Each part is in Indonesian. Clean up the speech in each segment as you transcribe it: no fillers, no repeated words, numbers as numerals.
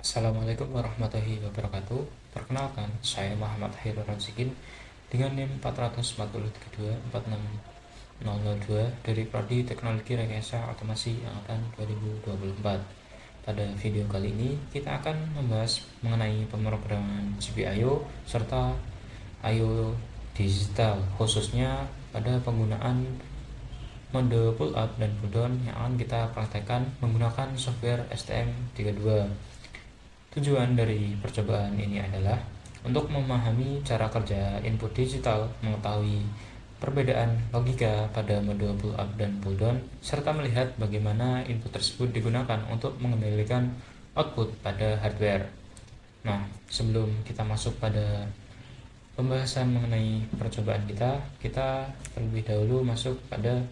Assalamualaikum warahmatullahi wabarakatuh. Perkenalkan, saya Muhammad Hairul Razikin dengan NIM 443246002 dari Prodi Teknologi Rekayasa Otomasi Angkatan 2024. Pada video kali ini, kita akan membahas mengenai pemrograman GPIO serta IO digital, khususnya pada penggunaan mode pull up dan pull down yang akan kita praktekkan menggunakan software STM32. Tujuan dari percobaan ini adalah untuk memahami cara kerja input digital, mengetahui perbedaan logika pada mode pull up dan pull down, serta melihat bagaimana input tersebut digunakan untuk mengendalikan output pada hardware. Nah, sebelum kita masuk pada pembahasan mengenai percobaan kita terlebih dahulu masuk pada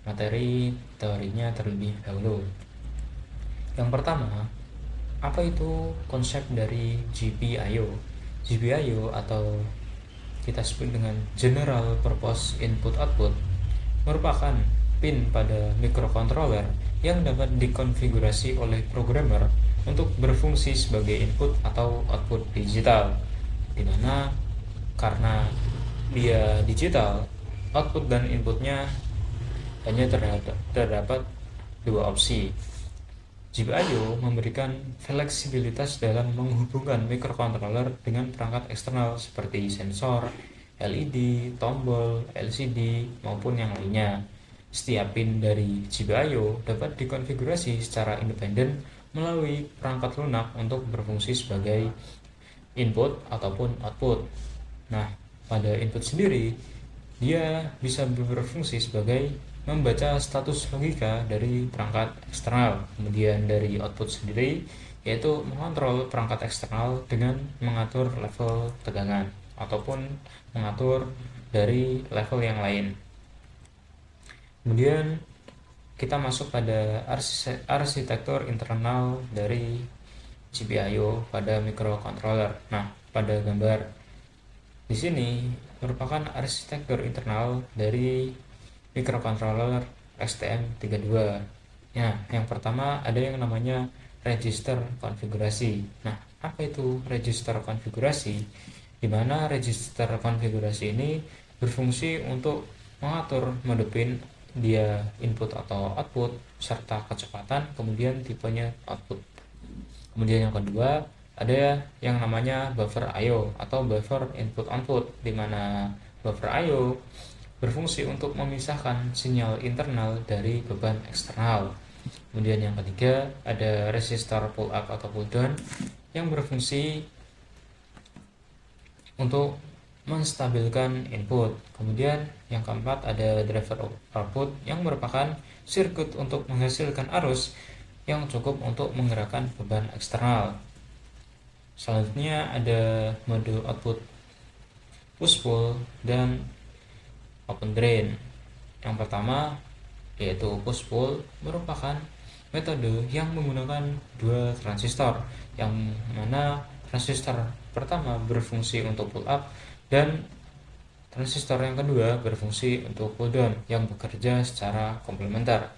materi teorinya terlebih dahulu. Yang pertama, apa itu konsep dari GPIO? GPIO atau kita sebut dengan General Purpose Input Output merupakan pin pada microcontroller yang dapat dikonfigurasi oleh programmer untuk berfungsi sebagai input atau output digital, di mana karena dia digital, output dan inputnya hanya terdapat dua opsi. GPIO memberikan fleksibilitas dalam menghubungkan microcontroller dengan perangkat eksternal seperti sensor, LED, tombol, LCD, maupun yang lainnya. Setiap pin dari GPIO dapat dikonfigurasi secara independen melalui perangkat lunak untuk berfungsi sebagai input ataupun output. Nah, pada input sendiri, dia bisa berfungsi sebagai membaca status logika dari perangkat eksternal. Kemudian dari output sendiri, yaitu mengontrol perangkat eksternal dengan mengatur level tegangan ataupun mengatur dari level yang lain. Kemudian kita masuk pada arsitektur internal dari GPIO pada microcontroller. Nah, pada gambar di sini merupakan arsitektur internal dari microcontroller STM32. Ya, yang pertama ada yang namanya register konfigurasi. Nah, apa itu register konfigurasi? Di mana register konfigurasi ini berfungsi untuk mengatur mode pin, dia input atau output, serta kecepatan, kemudian tipenya output. Kemudian yang kedua, ada yang namanya buffer I/O atau buffer input output, di mana buffer I/O berfungsi untuk memisahkan sinyal internal dari beban eksternal. Kemudian yang ketiga, ada resistor pull up atau pull down yang berfungsi untuk menstabilkan input. Kemudian yang keempat, ada driver output yang merupakan sirkuit untuk menghasilkan arus yang cukup untuk menggerakkan beban eksternal. Selanjutnya ada mode output push pull dan open drain. Yang pertama yaitu push pull merupakan metode yang menggunakan dua transistor, yang mana transistor pertama berfungsi untuk pull up dan transistor yang kedua berfungsi untuk pull down yang bekerja secara komplementer.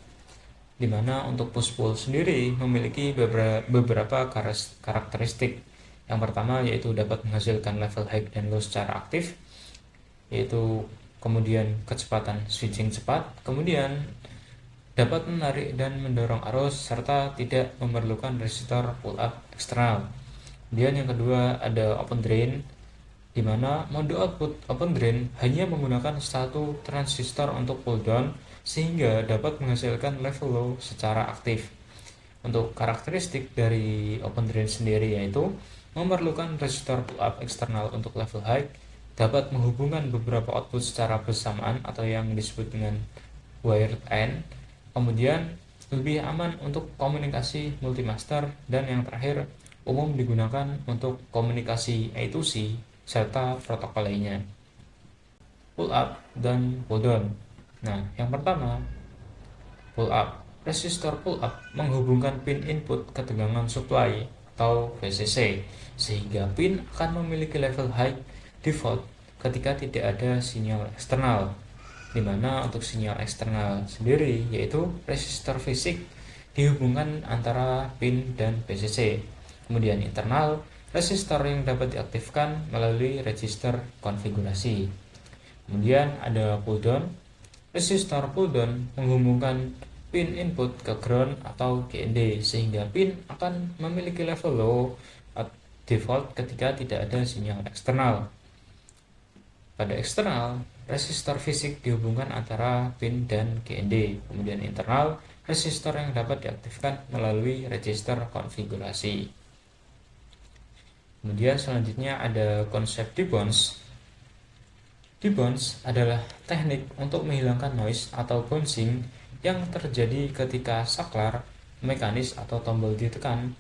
Di mana untuk push pull sendiri memiliki beberapa karakteristik. Yang pertama yaitu dapat menghasilkan level high dan low secara aktif, yaitu kemudian kecepatan switching cepat, kemudian dapat menarik dan mendorong arus serta tidak memerlukan resistor pull up eksternal. Kemudian yang kedua ada open drain, di mana mode output open drain hanya menggunakan satu transistor untuk pull down sehingga dapat menghasilkan level low secara aktif. Untuk karakteristik dari open drain sendiri yaitu memerlukan resistor pull up eksternal untuk level high, dapat menghubungkan beberapa output secara bersamaan atau yang disebut dengan wired AND, kemudian lebih aman untuk komunikasi multimaster, dan yang terakhir umum digunakan untuk komunikasi I2C serta protokol lainnya. Pull up dan pull down. Nah, yang pertama pull up. Resistor pull up menghubungkan pin input ke tegangan supply atau VCC, sehingga pin akan memiliki level high default ketika tidak ada sinyal eksternal, di mana untuk sinyal eksternal sendiri yaitu resistor fisik dihubungkan antara pin dan VCC. Kemudian internal, resistor yang dapat diaktifkan melalui register konfigurasi. Kemudian ada pull down. Resistor pull down menghubungkan pin input ke ground atau GND sehingga pin akan memiliki level low default ketika tidak ada sinyal eksternal. Pada eksternal, resistor fisik dihubungkan antara pin dan GND. Kemudian internal, resistor yang dapat diaktifkan melalui register konfigurasi. Kemudian selanjutnya ada konsep debounce. Debounce adalah teknik untuk menghilangkan noise atau bouncing yang terjadi ketika saklar, mekanis atau tombol ditekan.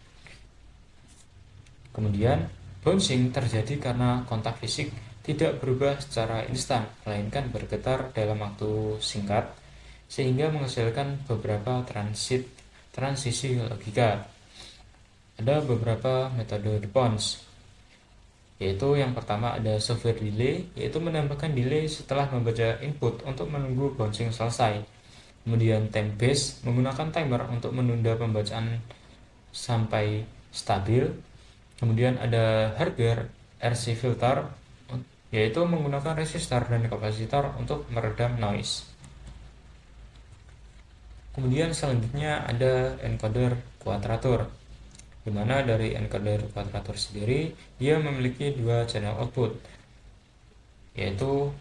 Kemudian bouncing terjadi karena kontak fisik tidak berubah secara instan, melainkan bergetar dalam waktu singkat sehingga menghasilkan beberapa transisi logika. Ada beberapa metode debounce, yaitu yang pertama ada software delay, yaitu menambahkan delay setelah membaca input untuk menunggu bouncing selesai. Kemudian time based, menggunakan timer untuk menunda pembacaan sampai stabil. Kemudian ada hardware RC filter, yaitu menggunakan resistor dan kapasitor untuk meredam noise. Kemudian selanjutnya ada encoder quadratur, di mana dari encoder quadratur sendiri dia memiliki dua channel output, yaitu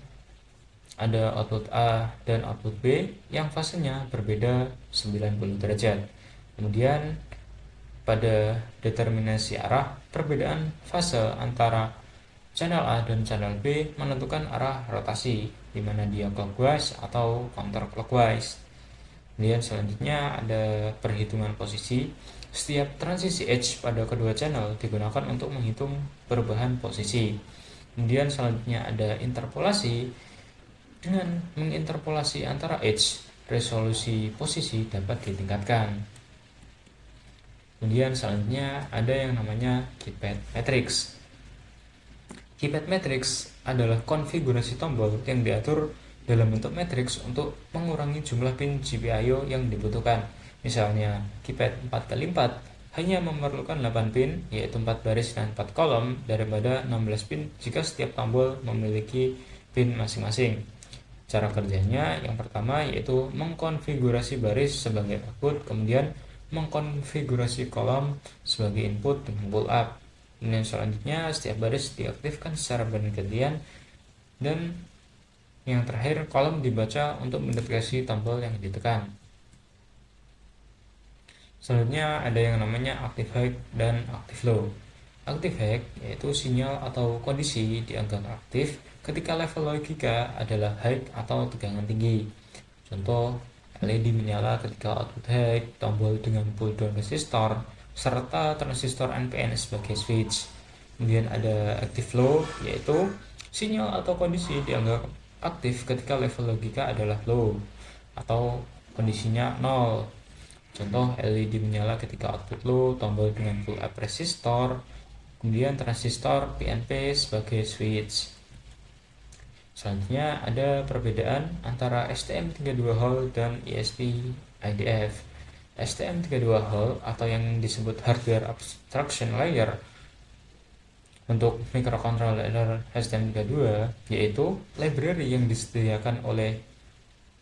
ada output A dan output B yang fasenya berbeda 90 derajat. Kemudian pada determinasi arah, perbedaan fase antara channel A dan channel B menentukan arah rotasi, di mana dia clockwise atau counterclockwise. Kemudian selanjutnya ada perhitungan posisi. Setiap transisi edge pada kedua channel digunakan untuk menghitung perubahan posisi. Kemudian selanjutnya ada interpolasi. Dengan menginterpolasi antara edge, resolusi posisi dapat ditingkatkan. Kemudian selanjutnya ada yang namanya keypad matrix. Keypad matrix adalah konfigurasi tombol yang diatur dalam bentuk matriks untuk mengurangi jumlah pin GPIO yang dibutuhkan. Misalnya, keypad 4x4 hanya memerlukan 8 pin, yaitu 4 baris dan 4 kolom, daripada 16 pin jika setiap tombol memiliki pin masing-masing. Cara kerjanya yang pertama yaitu mengkonfigurasi baris sebagai output, kemudian mengkonfigurasi kolom sebagai input dengan pull up. Kemudian selanjutnya setiap baris diaktifkan secara bergantian, dan yang terakhir kolom dibaca untuk mendeteksi tombol yang ditekan. Selanjutnya ada yang namanya active high dan active low. Active high yaitu sinyal atau kondisi dianggap aktif ketika level logika adalah high atau tegangan tinggi. Contoh, LED menyala ketika output high, tombol dengan pull down resistor, serta transistor NPN sebagai switch. Kemudian ada active low, yaitu sinyal atau kondisi dianggap aktif ketika level logika adalah low atau kondisinya 0. Contoh, LED menyala ketika output low, tombol dengan pull up resistor, kemudian transistor PNP sebagai switch. Selanjutnya ada perbedaan antara STM32 hole dan ESP-IDF. STM32 hole atau yang disebut hardware abstraction layer untuk microcontroller STM32 yaitu library yang disediakan oleh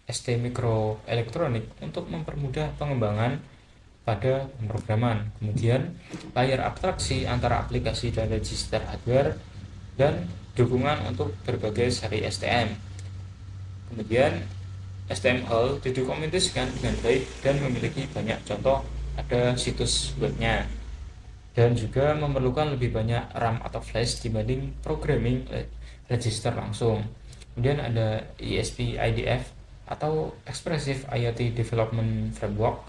ST Microelectronics untuk mempermudah pengembangan pada pemrograman. Kemudian layer abstraksi antara aplikasi dan register hardware dan dukungan untuk berbagai seri STM. Kemudian STM hole didokumentasikan dengan baik dan memiliki banyak contoh, ada situs webnya, dan juga memerlukan lebih banyak RAM atau flash dibanding programming register langsung. Kemudian ada ESP-IDF atau Expressive IoT Development Framework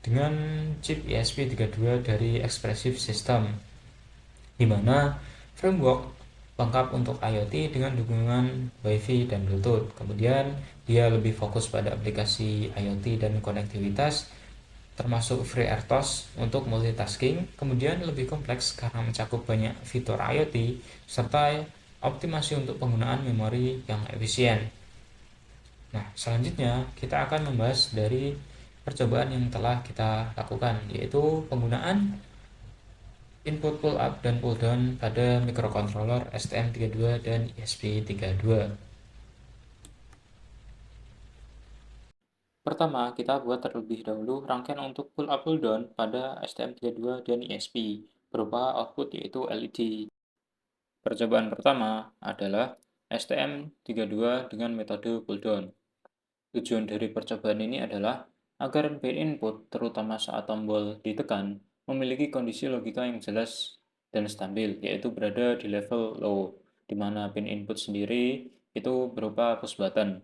dengan chip ESP32 dari Expressive System, di mana framework lengkap untuk IoT dengan dukungan Wi-Fi dan Bluetooth. Kemudian dia lebih fokus pada aplikasi IoT dan konektivitas, termasuk FreeRTOS untuk multitasking. Kemudian lebih kompleks karena mencakup banyak fitur IoT serta optimasi untuk penggunaan memori yang efisien. Nah, selanjutnya kita akan membahas dari percobaan yang telah kita lakukan, yaitu penggunaan input pull up dan pull down pada mikrokontroler STM32 dan ESP32. Pertama, kita buat terlebih dahulu rangkaian untuk pull up pull down pada STM32 dan ESP berupa output yaitu LED. Percobaan pertama adalah STM32 dengan metode pull down. Tujuan dari percobaan ini adalah agar pin input, terutama saat tombol ditekan, memiliki kondisi logika yang jelas dan stabil, yaitu berada di level low, di mana pin input sendiri itu berupa push button.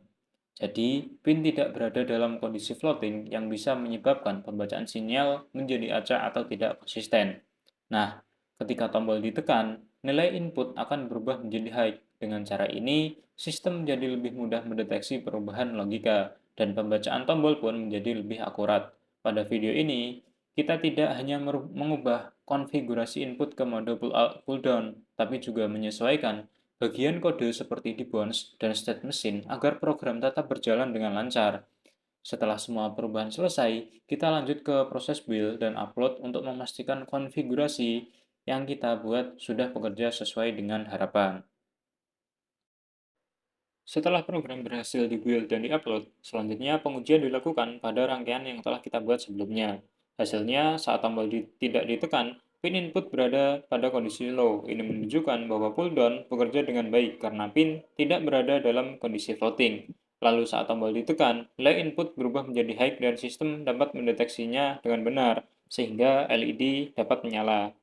Jadi, pin tidak berada dalam kondisi floating yang bisa menyebabkan pembacaan sinyal menjadi acak atau tidak konsisten. Nah, ketika tombol ditekan, nilai input akan berubah menjadi high. Dengan cara ini, sistem menjadi lebih mudah mendeteksi perubahan logika, dan pembacaan tombol pun menjadi lebih akurat. Pada video ini, kita tidak hanya mengubah konfigurasi input ke mode pull down, tapi juga menyesuaikan bagian kode seperti di bounce dan state machine agar program tetap berjalan dengan lancar. Setelah semua perubahan selesai, kita lanjut ke proses build dan upload untuk memastikan konfigurasi yang kita buat sudah bekerja sesuai dengan harapan. Setelah program berhasil dibuild dan diupload, selanjutnya pengujian dilakukan pada rangkaian yang telah kita buat sebelumnya. Hasilnya, saat tombol tidak ditekan, pin input berada pada kondisi low. Ini menunjukkan bahwa pull down bekerja dengan baik karena pin tidak berada dalam kondisi floating. Lalu saat tombol ditekan, nilai input berubah menjadi high dan sistem dapat mendeteksinya dengan benar, sehingga LED dapat menyala.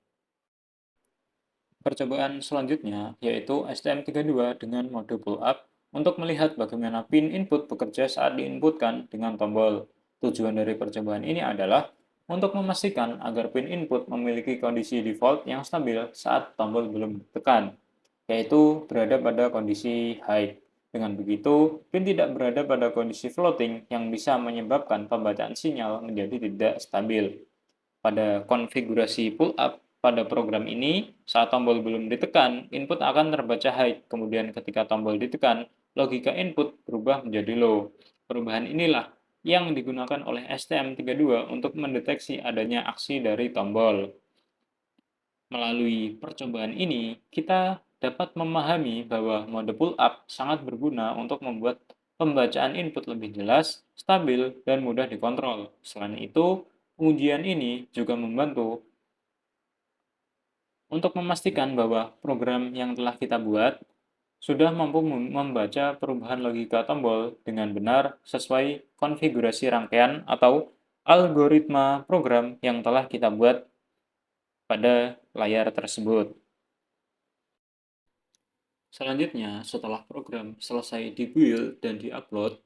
Percobaan selanjutnya yaitu STM32 dengan mode pull up untuk melihat bagaimana pin input bekerja saat diinputkan dengan tombol. Tujuan dari percobaan ini adalah untuk memastikan agar pin input memiliki kondisi default yang stabil saat tombol belum ditekan, yaitu berada pada kondisi high. Dengan begitu, pin tidak berada pada kondisi floating yang bisa menyebabkan pembacaan sinyal menjadi tidak stabil. Pada konfigurasi pull up pada program ini, saat tombol belum ditekan, input akan terbaca high. Kemudian ketika tombol ditekan, logika input berubah menjadi low. Perubahan inilah yang digunakan oleh STM32 untuk mendeteksi adanya aksi dari tombol. Melalui percobaan ini, kita dapat memahami bahwa mode pull up sangat berguna untuk membuat pembacaan input lebih jelas, stabil, dan mudah dikontrol. Selain itu, ujian ini juga membantu untuk memastikan bahwa program yang telah kita buat sudah mampu membaca perubahan logika tombol dengan benar sesuai konfigurasi rangkaian atau algoritma program yang telah kita buat pada layar tersebut. Selanjutnya, setelah program selesai di-build dan di-upload,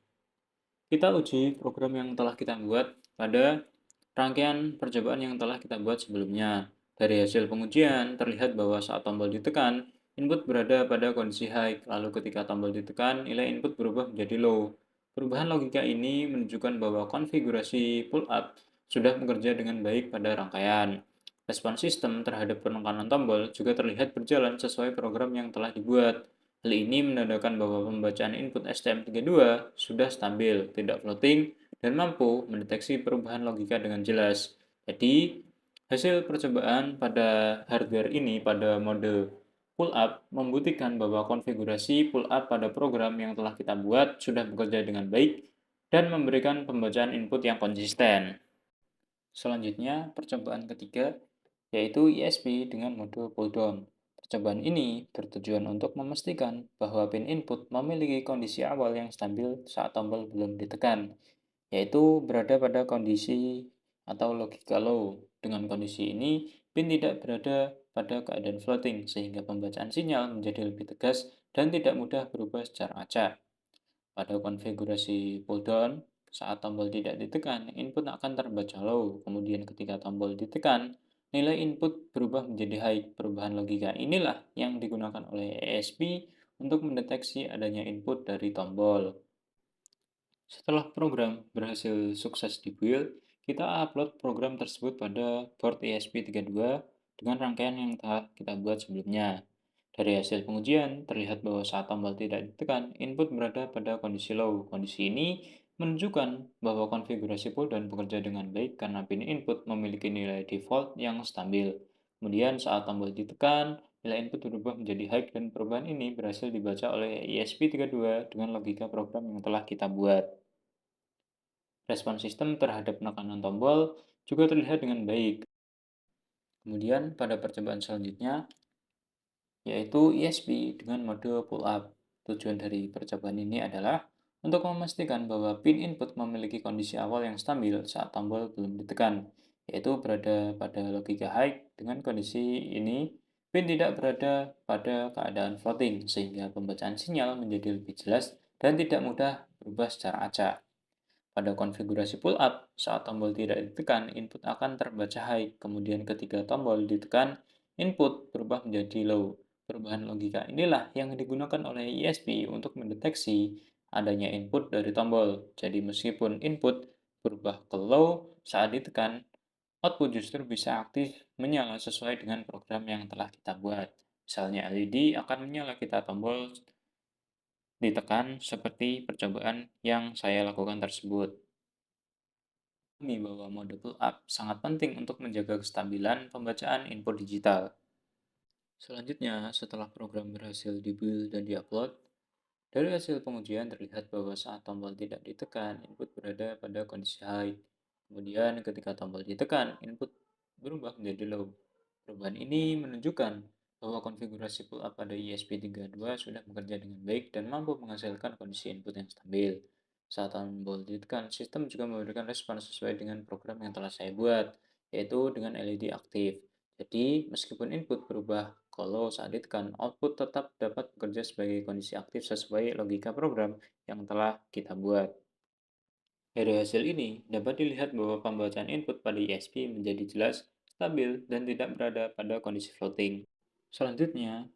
kita uji program yang telah kita buat pada rangkaian percobaan yang telah kita buat sebelumnya. Dari hasil pengujian, terlihat bahwa saat tombol ditekan, input berada pada kondisi high, lalu ketika tombol ditekan, nilai input berubah menjadi low. Perubahan logika ini menunjukkan bahwa konfigurasi pull up sudah bekerja dengan baik pada rangkaian. Respon sistem terhadap penekanan tombol juga terlihat berjalan sesuai program yang telah dibuat. Hal ini menandakan bahwa pembacaan input STM32 sudah stabil, tidak floating, dan mampu mendeteksi perubahan logika dengan jelas. Jadi, hasil percobaan pada hardware ini pada mode pull up membuktikan bahwa konfigurasi pull up pada program yang telah kita buat sudah bekerja dengan baik dan memberikan pembacaan input yang konsisten. Selanjutnya, percobaan ketiga yaitu ESP dengan mode pull down. Percobaan ini bertujuan untuk memastikan bahwa pin input memiliki kondisi awal yang stabil saat tombol belum ditekan, yaitu berada pada kondisi atau logika low. Dengan kondisi ini, pin tidak berada pada keadaan floating, sehingga pembacaan sinyal menjadi lebih tegas dan tidak mudah berubah secara acak. Pada konfigurasi pull down, saat tombol tidak ditekan, input akan terbaca low. Kemudian ketika tombol ditekan, nilai input berubah menjadi high. Perubahan logika inilah yang digunakan oleh ESP untuk mendeteksi adanya input dari tombol. Setelah program berhasil sukses dibuild, kita upload program tersebut pada board ESP32 dengan rangkaian yang telah kita buat sebelumnya. Dari hasil pengujian, terlihat bahwa saat tombol tidak ditekan, input berada pada kondisi low. Kondisi ini menunjukkan bahwa konfigurasi pull down bekerja dengan baik karena pin input memiliki nilai default yang stabil. Kemudian saat tombol ditekan, nilai input berubah menjadi high dan perubahan ini berhasil dibaca oleh ESP32 dengan logika program yang telah kita buat. Respon sistem terhadap penekanan tombol juga terlihat dengan baik. Kemudian pada percobaan selanjutnya, yaitu ESP dengan mode pull up. Tujuan dari percobaan ini adalah untuk memastikan bahwa pin input memiliki kondisi awal yang stabil saat tombol belum ditekan, yaitu berada pada logika high. Dengan kondisi ini, pin tidak berada pada keadaan floating, sehingga pembacaan sinyal menjadi lebih jelas dan tidak mudah berubah secara acak. Pada konfigurasi pull up, saat tombol tidak ditekan, input akan terbaca high. Kemudian ketika tombol ditekan, input berubah menjadi low. Perubahan logika inilah yang digunakan oleh ISP untuk mendeteksi adanya input dari tombol. Jadi meskipun input berubah ke low saat ditekan, output justru bisa aktif menyala sesuai dengan program yang telah kita buat. Misalnya LED akan menyala kita tombol ditekan seperti percobaan yang saya lakukan tersebut. Ini bahwa mode pull up sangat penting untuk menjaga kestabilan pembacaan input digital. Selanjutnya, setelah program berhasil dibuild dan diupload, dari hasil pengujian terlihat bahwa saat tombol tidak ditekan, input berada pada kondisi high. Kemudian ketika tombol ditekan, input berubah menjadi low. Perubahan ini menunjukkan bahwa konfigurasi pull up pada ESP32 sudah bekerja dengan baik dan mampu menghasilkan kondisi input yang stabil. Saat tombol ditekan, sistem juga memberikan respon sesuai dengan program yang telah saya buat, yaitu dengan LED aktif. Jadi, meskipun input berubah kalau saat ditekan, output tetap dapat bekerja sebagai kondisi aktif sesuai logika program yang telah kita buat. Dari hasil ini, dapat dilihat bahwa pembacaan input pada ESP menjadi jelas, stabil, dan tidak berada pada kondisi floating. Selanjutnya,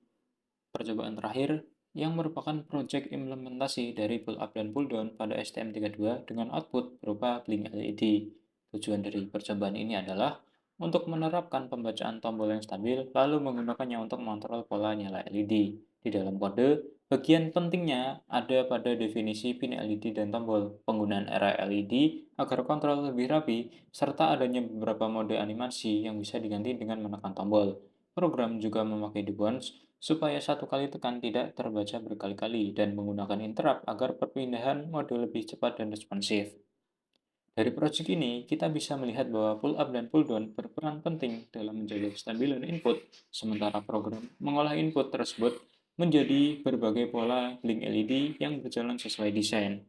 percobaan terakhir yang merupakan proyek implementasi dari pull up dan pull down pada STM32 dengan output berupa blink LED. Tujuan dari percobaan ini adalah untuk menerapkan pembacaan tombol yang stabil lalu menggunakannya untuk mengontrol pola nyala LED. Di dalam kode, bagian pentingnya ada pada definisi pin LED dan tombol, penggunaan array LED agar kontrol lebih rapi, serta adanya beberapa mode animasi yang bisa diganti dengan menekan tombol. Program juga memakai debounce supaya satu kali tekan tidak terbaca berkali-kali dan menggunakan interrupt agar perpindahan mode lebih cepat dan responsif. Dari proyek ini, kita bisa melihat bahwa pull up dan pull down berperan penting dalam menjaga kestabilan input, sementara program mengolah input tersebut menjadi berbagai pola blink LED yang berjalan sesuai desain.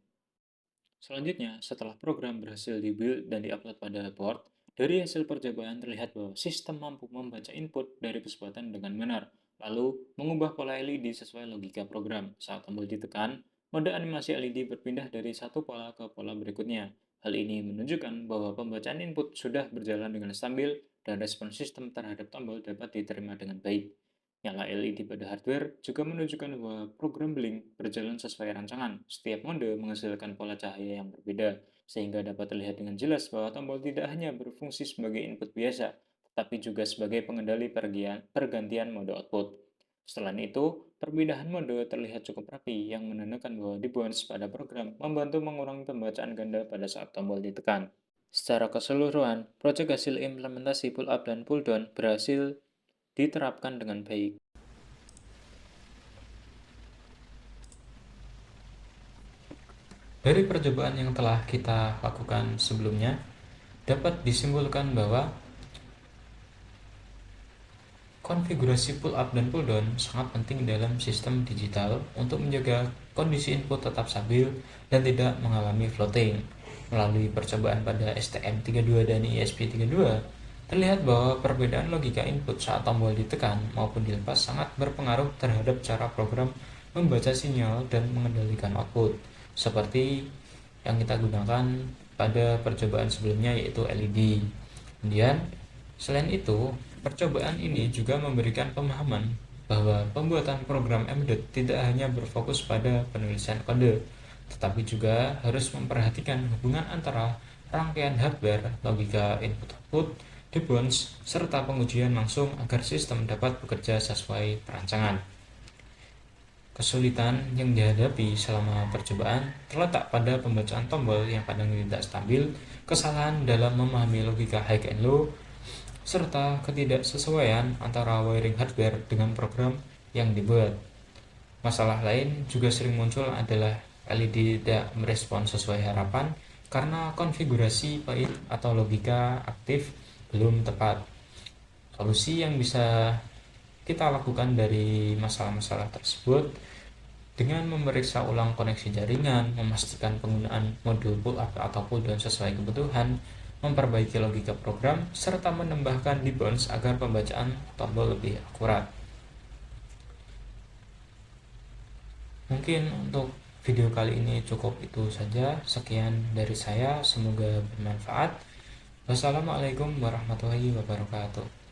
Selanjutnya, setelah program berhasil dibuild dan diupload pada board, dari hasil percobaan terlihat bahwa sistem mampu membaca input dari kecepatan dengan benar, lalu mengubah pola LED sesuai logika program. Saat tombol ditekan, mode animasi LED berpindah dari satu pola ke pola berikutnya. Hal ini menunjukkan bahwa pembacaan input sudah berjalan dengan stabil dan respon sistem terhadap tombol dapat diterima dengan baik. Nyala LED pada hardware juga menunjukkan bahwa program Blink berjalan sesuai rancangan. Setiap mode menghasilkan pola cahaya yang berbeda, sehingga dapat terlihat dengan jelas bahwa tombol tidak hanya berfungsi sebagai input biasa, tetapi juga sebagai pengendali pergantian mode output. Setelah itu, perpindahan mode terlihat cukup rapi, yang menandakan bahwa debounce pada program membantu mengurangi pembacaan ganda pada saat tombol ditekan. Secara keseluruhan, proyek hasil implementasi pull up dan pull down berhasil diterapkan dengan baik. Dari percobaan yang telah kita lakukan sebelumnya, dapat disimpulkan bahwa konfigurasi pull up dan pull down sangat penting dalam sistem digital untuk menjaga kondisi input tetap stabil dan tidak mengalami floating. Melalui percobaan pada STM32 dan ESP32, terlihat bahwa perbedaan logika input saat tombol ditekan maupun dilepas sangat berpengaruh terhadap cara program membaca sinyal dan mengendalikan output, seperti yang kita gunakan pada percobaan sebelumnya yaitu LED. Kemudian, selain itu, percobaan ini juga memberikan pemahaman bahwa pembuatan program embedded tidak hanya berfokus pada penulisan kode, tetapi juga harus memperhatikan hubungan antara rangkaian hardware, logika input-output, debounce, serta pengujian langsung agar sistem dapat bekerja sesuai perancangan. Kesulitan yang dihadapi selama percobaan terletak pada pembacaan tombol yang kadang tidak stabil, kesalahan dalam memahami logika high and low, serta ketidaksesuaian antara wiring hardware dengan program yang dibuat. Masalah lain juga sering muncul adalah LED tidak merespon sesuai harapan karena konfigurasi pahit atau logika aktif belum tepat. Solusi yang bisa kita lakukan dari masalah-masalah tersebut dengan memeriksa ulang koneksi jaringan, memastikan penggunaan modul pull up atau pull down sesuai kebutuhan, memperbaiki logika program, serta menambahkan debounce agar pembacaan tombol lebih akurat. Mungkin untuk video kali ini cukup itu saja. Sekian dari saya, semoga bermanfaat. Wassalamualaikum warahmatullahi wabarakatuh.